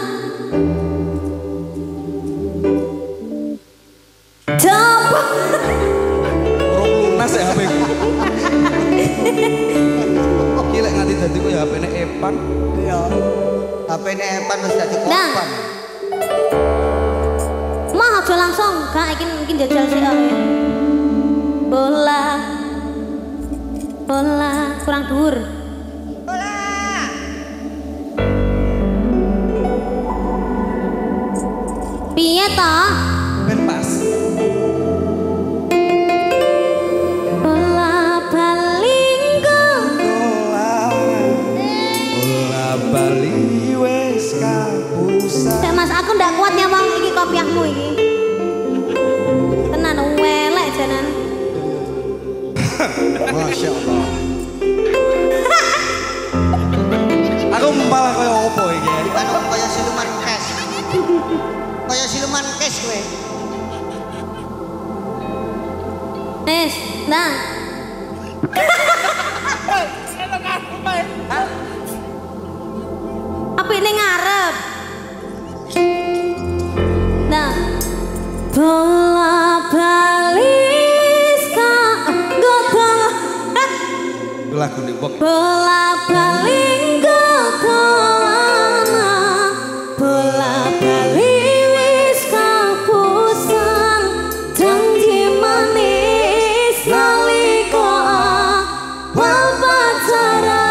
B: Coba.
F: Urung lunas ya HP ku. Iki lek nganti dadi koyo HP-ne Epan.
A: Iya. HP-ne Epan wis dadi
B: Nah.
A: korban.
B: Mah aja langsung, gak iki jajal sik. Bola kurang dhuwur. Piye ta?
F: Ben pas.
B: Bola balinggo.
F: Bola bali wis kapusan.
B: Cek Mas, aku ndak kuat nyawang iki kopiahmu iki. Tenan welek janan.
A: Masya Allah.
F: Aku malah koyo opo iki?
A: Kan kaya siluman kes. Kaya siluman kes kowe.
B: Nis, nah. Apa ini ngarep? Nah. Bola balis kanggo bola.
F: Lagu ning wong.
B: Bola balinggo kolana. Bola bali wis kapusan. Janji manis nalika awal pacaran.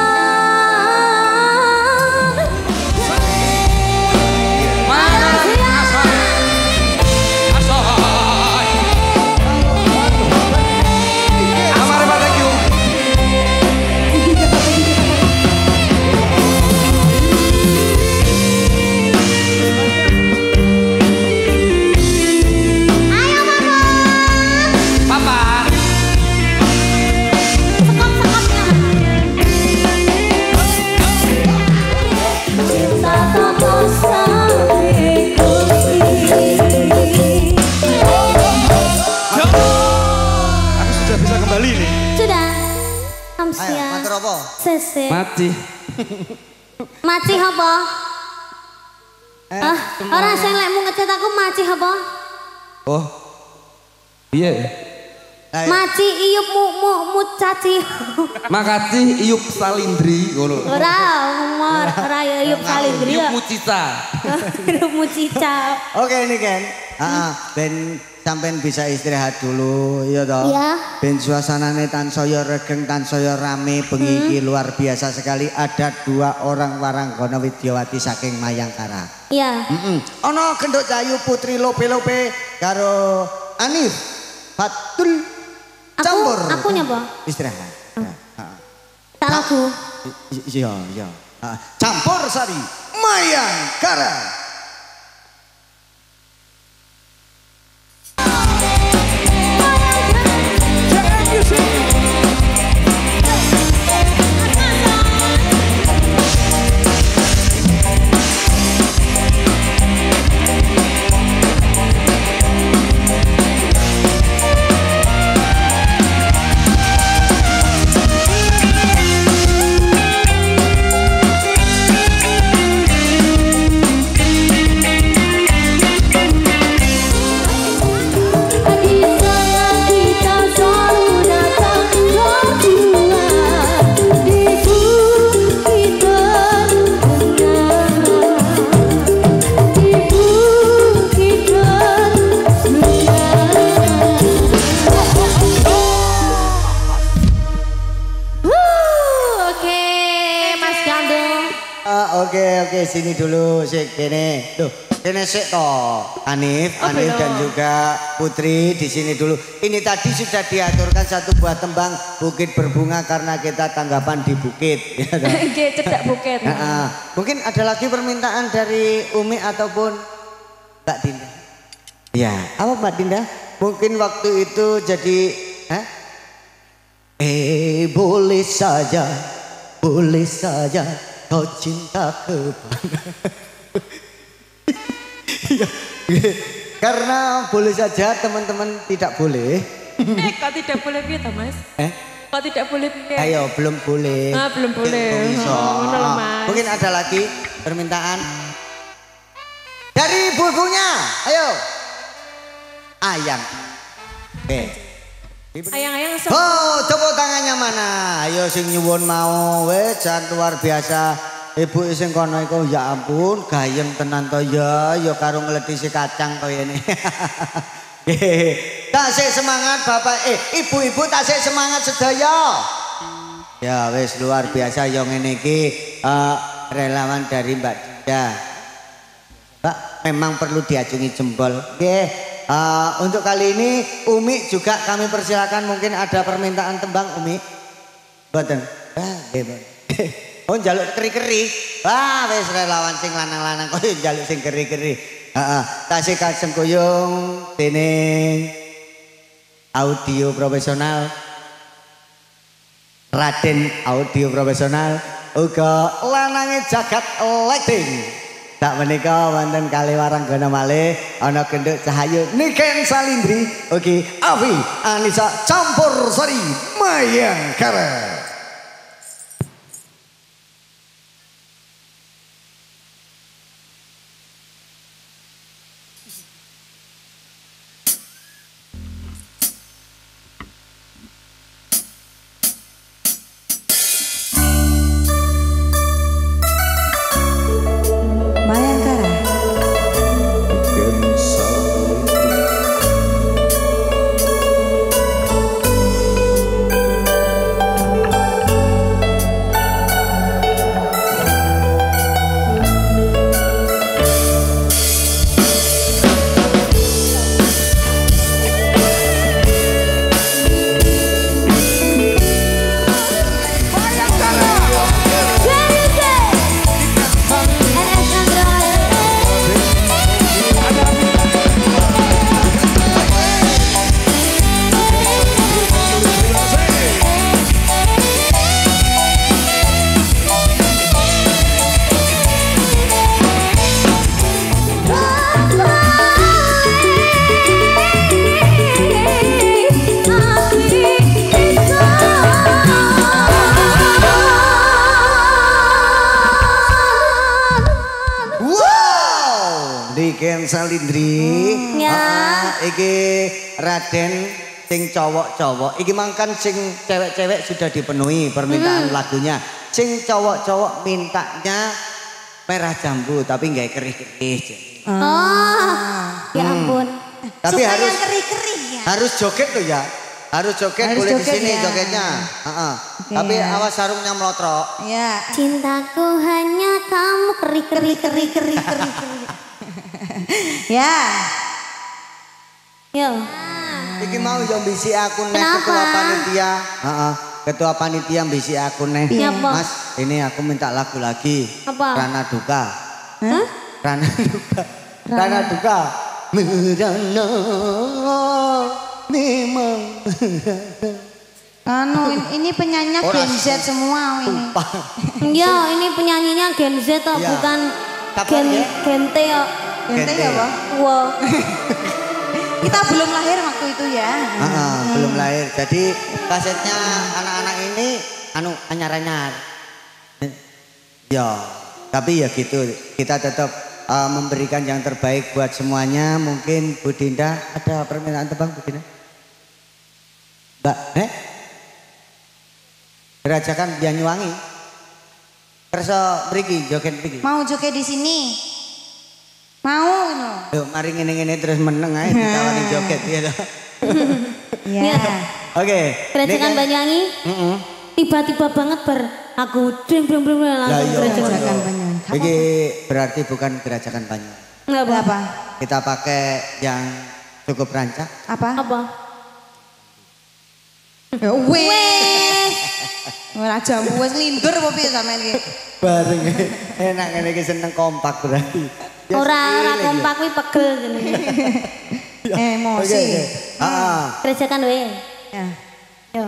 F: Amare Pak Thank you.
B: Ayo mama.
F: Papa.
B: Cinta tak bosan ikuti.
F: Aku sudah bisa kembali nih.
B: Sudah.
A: Ayo,
B: Amsia.
A: matur apa?
B: Sese.
F: Mati.
B: Maci apa? Ora sing lekmu ngecat aku maci apa?
F: Oh. Iya.
A: Ayo.
B: Maci iyup mu caci.
F: Makasih Iup Salindri ngono.
B: Ora umur, ora ya iyup salindri ya.
F: Iup Mucita.
B: Iyup mu cica.
A: Oke ini Ken. Ben sampean bisa istirahat dulu ya toh.
B: Iya.
A: Ben suasanane tansaya regeng tansaya rame bengi iki luar biasa sekali. Ada 2 orang waranggana Widyawati saking Mayangkara.
B: Iya.
A: Ana Genduk Cahayu Putri Lope-Lope karo Anif Fatul campur.
B: Aku nyapa?
A: Istirahat.
B: Tak lagu.
A: Iya. Campur sari Mayangkara. Oke, sini dulu sik kene. Duh, Kene sik toh, Hanif dan juga Putri di sini dulu. Ini tadi sudah diaturkan satu buah tembang Bukit Berbunga karena kita tanggapan di bukit.
B: Nggih, cedak bukit.
A: Mungkin ada lagi permintaan dari Umi ataupun Mbak Dinda. Ya, apa Mbak Dinda? Mungkin waktu itu jadi boleh saja kau cinta kepada. Karena boleh saja teman-teman tidak boleh.
B: Kok tidak boleh piye to, Mas? Kok tidak boleh piye?
A: Ayo, belum boleh.
B: Belum boleh. Mas.
A: Mungkin ada lagi permintaan dari ibunya. Ayo. Ayang.
B: Ayang-ayang
A: tepuk tangannya mana? Ayo sing nyuwun mau wes jan luar biasa. Ibu sing kono iku ya ampun gayeng tenan to ya karo ngledisi kacang kaya ini. Tasik semangat Bapak ibu-ibu tasik semangat sedaya. Ya wis luar biasa ya ngene iki relawan dari Mbak Dinda. Mbak memang perlu diacungi jempol. Nggih. Untuk kali ini Umi juga kami persilakan mungkin ada permintaan tembang Umi. Mboten. Nggih. Oh njaluk keri-keri. Wah wis relawan sing lanang-lanang kok njaluk sing keri-keri. Tasih kajeng kuyung dening audio profesional. Raden audio profesional uga lanange jagat lighting. Tak menika wonten Kaliwarang Gono Malih ana genduk Cahayu Niken Salindri ugi Avi Anissa Campur Sari Mayangkara. Niken Salindri. Iki Raden sing cowok-cowok. Iki mangkan sing cewek-cewek sudah dipenuhi permintaan lagunya. Sing cowok-cowok mintanya merah jambu tapi nggak kerih-kerih.
B: Ya ampun.
A: Tapi harus
D: keri-keri ya.
A: Harus joget tuh ya. Harus joget
D: Harus
A: boleh di
D: joget
A: sini
D: ya.
A: jogetnya. Tapi awas sarungnya melotrok.
D: Ya.
B: Cintaku hanya kamu keri.
D: Ya.
B: Yo.
A: Iki mau yang bisi aku nih
B: Kenapa?
A: ketua panitia. Ketua panitia bisi aku nih.
B: Iya, Pak.
A: Mas, ini aku minta lagu lagi.
B: Apa?
A: Rana Duka.
B: Hah?
A: Rana Duka. Rana Duka. Merana memang.
D: Ini penyanyi Gen Z semua ini.
B: Iya, ini penyanyinya Gen Z atau
A: Iya.
B: bukan
A: Kapan ya?
B: Gen T ya?
D: Gente ya, Bang?
B: Wow.
D: Kita belum lahir waktu itu ya.
A: Belum lahir. Jadi kasetnya anak-anak ini anyar-anyar. Ya, tapi ya gitu. Kita tetap memberikan yang terbaik buat semuanya. Mungkin Bu Dinda ada permintaan tebang Bu Dinda? Mbak, Gerajakan Banyuwangi. Kerso mriki joget mriki.
D: Mau joget di sini. Mau no.
A: Yuk, mari ngene-ngene terus meneng ae ditawani joget ya.
D: Ya.
A: Oke.
B: Gerajakan Banyuwangi. Tiba-tiba banget aku langsung
A: Lah iya.
B: gerajakan.
D: Gerajakan Banyuwangi.
A: Iki berarti bukan Gerajakan Banyuwangi.
B: Enggak
D: Apa?
A: Kita pakai yang cukup rancak.
D: Apa?
B: Apa?
D: Ya wes. Ora jamu wes lindur apa piye sampean iki?
A: Bareng enak ngene iki seneng kompak berarti. Ya,
B: Ora kompak kuwi pegel ngene.
D: Emosi.
A: Heeh.
B: Kerjakan we.
D: Ya.
B: Yo.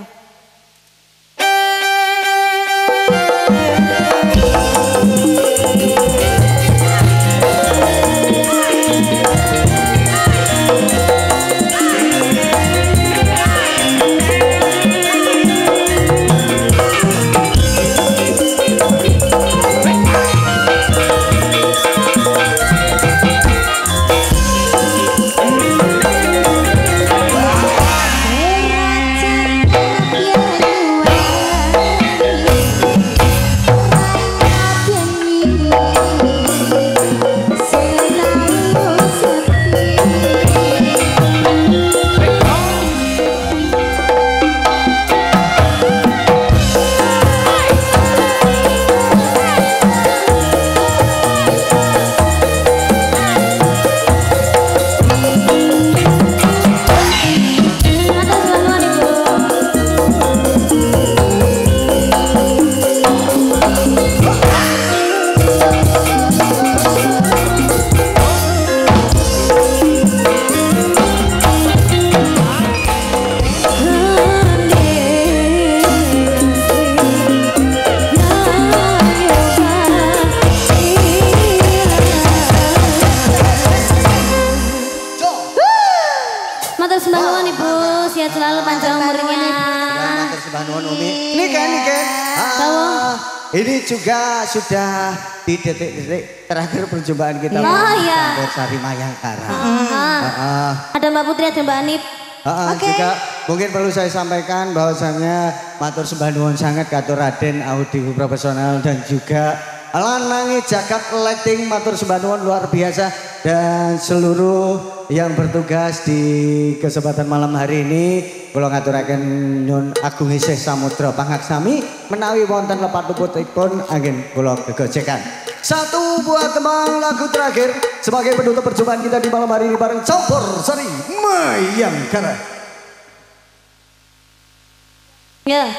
B: Matur sembah nuwun Ibu, sehat selalu panjang umurnya.
A: Matur sembah nuwun Umi. Niken. Ini juga sudah di detik-detik terakhir perjumpaan kita.
B: Oh iya.
A: Campur Sari Mayangkara.
B: Ada Mbak Putri, ada Mbak Anip.
A: Juga mungkin perlu saya sampaikan bahwasannya matur sembah nuwun sangat katur Raden audio profesional dan juga lanangi jagat lighting matur sembah nuwun luar biasa dan seluruh yang bertugas di kesempatan malam hari ini kula ngaturaken nyun agung isih samudra pangaksami menawi wonten lepat luputipun anggen kula gegojekan. Satu buah tembang lagu terakhir sebagai penutup perjumpaan kita di malam hari ini bareng Campur Sari Mayangkara.
B: Ya.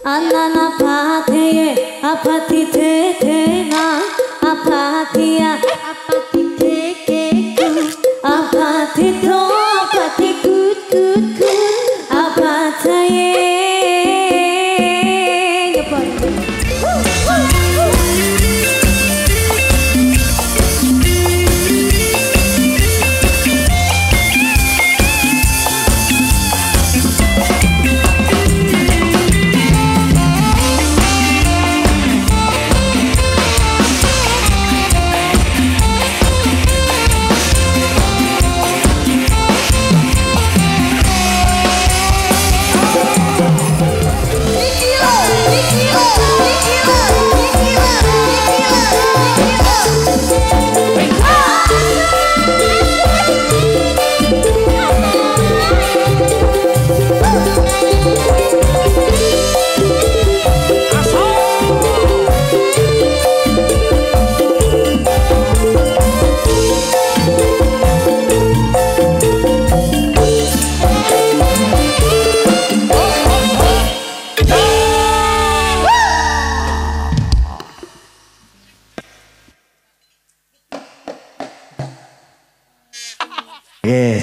B: Anana pathe apati tena apati teku apati to apati kut apataye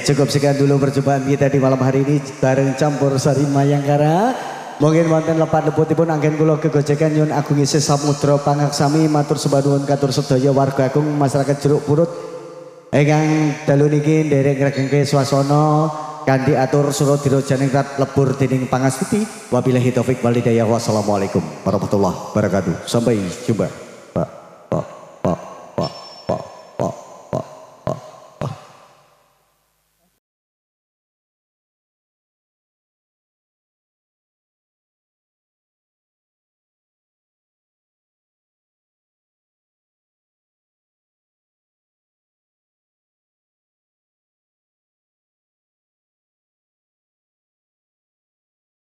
A: Cukup sekian dulu perjumpaan kita di malam hari ini bareng Campur Sari Mayangkara. Mungkin wonten lepat leputipun anggen kula gegojekan nyun agung isih samudra pangaksami matur sembah nuwun katur sedaya warga agung masyarakat Jeruk Purut. Ingkang dalu niki nderek ngregengke swasana kanthi atur surat dirojaningrat lebur dening pangastuti. Wabillahi taufik wal hidayah. Wassalamualaikum warahmatullahi wabarakatuh. Sampai jumpa.